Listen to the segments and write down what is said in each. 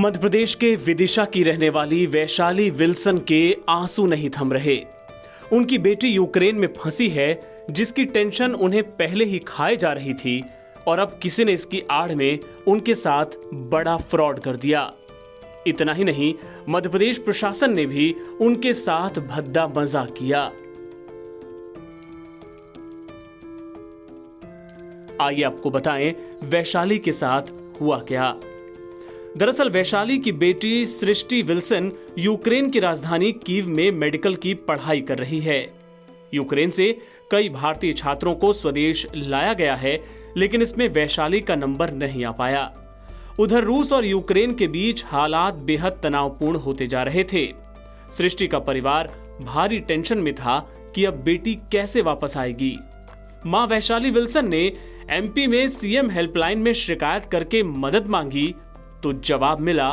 मध्य प्रदेश के विदिशा की रहने वाली वैशाली विल्सन के आंसू नहीं थम रहे। उनकी बेटी यूक्रेन में फंसी है, जिसकी टेंशन उन्हें पहले ही खाए जा रही थी और अब किसी ने इसकी आड़ में उनके साथ बड़ा फ्रॉड कर दिया। इतना ही नहीं, मध्य प्रदेश प्रशासन ने भी उनके साथ भद्दा मजाक किया। आइए आपको बताएं वैशाली के साथ हुआ क्या। दरअसल वैशाली की बेटी सृष्टि विल्सन यूक्रेन की राजधानी कीव में मेडिकल की पढ़ाई कर रही है। यूक्रेन से कई भारतीय छात्रों को स्वदेश लाया गया है, लेकिन इसमें वैशाली का नंबर नहीं आ पाया। उधर रूस और यूक्रेन के बीच हालात बेहद तनावपूर्ण होते जा रहे थे। सृष्टि का परिवार भारी टेंशन में था कि अब बेटी कैसे वापस आएगी। मां वैशाली विल्सन ने एमपी में सीएम हेल्पलाइन में शिकायत करके मदद मांगी तो जवाब मिला,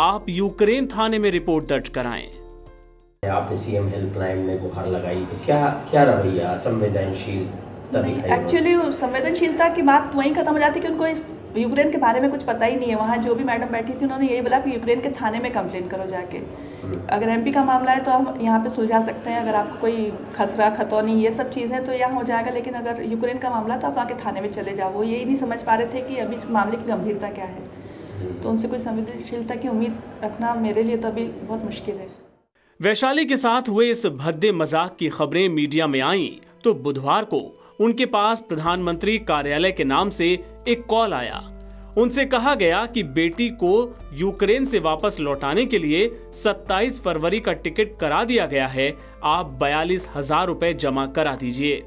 आप यूक्रेन थाने में रिपोर्ट दर्ज कराएं। आपने सीएम हेल्पलाइन में गुहार लगाई तो क्या रवैया संवेदनशीलता दिखाई? एक्चुअली संवेदनशीलता की बात वहीं खत्म हो जाती कि उनको इस यूक्रेन के बारे में कुछ पता ही नहीं है। वहाँ जो भी मैडम बैठी थी उन्होंने यही बोला कि यूक्रेन के थाने में कंप्लेन करो जाके। अगर एमपी का मामला है तो हम यहाँ पे सुलझा सकते हैं, अगर आपको कोई खसरा खतौनी ये सब चीज़ें तो यहाँ हो जाएगा, लेकिन अगर यूक्रेन का मामला तो आप वहाँ के थाने में चले जाओ। वो यही नहीं समझ पा रहे थे कि अभी इस मामले की गंभीरता क्या है, तो उनसे कोई संवेदनशीलता की उम्मीद रखना मेरे लिए तो अभी बहुत मुश्किल है। वैशाली के साथ हुए इस भद्दे मजाक की खबरें मीडिया में आईं तो बुधवार को उनके पास प्रधानमंत्री कार्यालय के नाम से एक कॉल आया। उनसे कहा गया कि बेटी को यूक्रेन से वापस लौटाने के लिए 27 फरवरी का टिकट करा दिया गया है, आप 42,000 रुपए जमा करा दीजिए।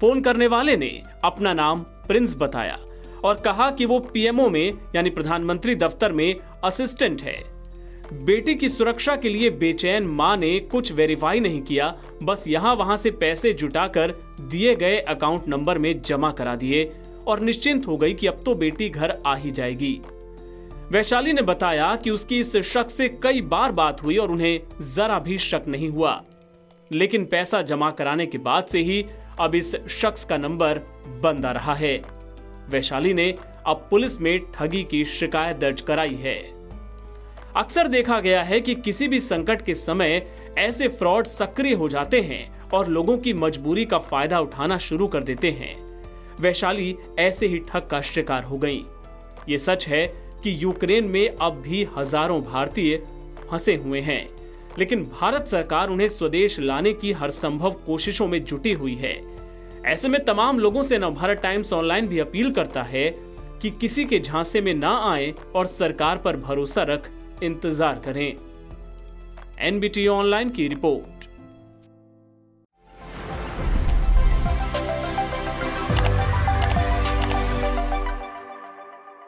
फोन करने वाले ने अपना नाम प्रिंस बताया और कहा कि वो पीएमओ में यानी प्रधानमंत्री दफ्तर में असिस्टेंट है। बेटी की सुरक्षा के लिए बेचैन मां ने कुछ वेरीफाई नहीं किया, बस यहां वहां से पैसे जुटाकर दिए गए अकाउंट नंबर में जमा करा दिए और निश्चिंत हो गई कि अब तो बेटी घर आ ही जाएगी। वैशाली ने बताया कि उसकी इस शख्स से कई बार बात हुई और उन्हें जरा भी शक नहीं हुआ, लेकिन पैसा जमा कराने के बाद से ही अब इस शख्स का नंबर बंद आ रहा है। वैशाली ने अब पुलिस में ठगी की शिकायत दर्ज कराई है। अक्सर देखा गया है कि किसी भी संकट के समय ऐसे फ्रॉड सक्रिय हो जाते हैं और लोगों की मजबूरी का फायदा उठाना शुरू कर देते हैं। वैशाली ऐसे ही ठग का शिकार हो गई। ये सच है कि यूक्रेन में अब भी हजारों भारतीय फंसे हुए हैं, लेकिन भारत सरकार उन्हें स्वदेश लाने की हर संभव कोशिशों में जुटी हुई है। ऐसे में तमाम लोगों से नवभारत टाइम्स ऑनलाइन भी अपील करता है कि किसी के झांसे में ना आए और सरकार पर भरोसा रख इंतजार करें। एनबीटी ऑनलाइन की रिपोर्ट।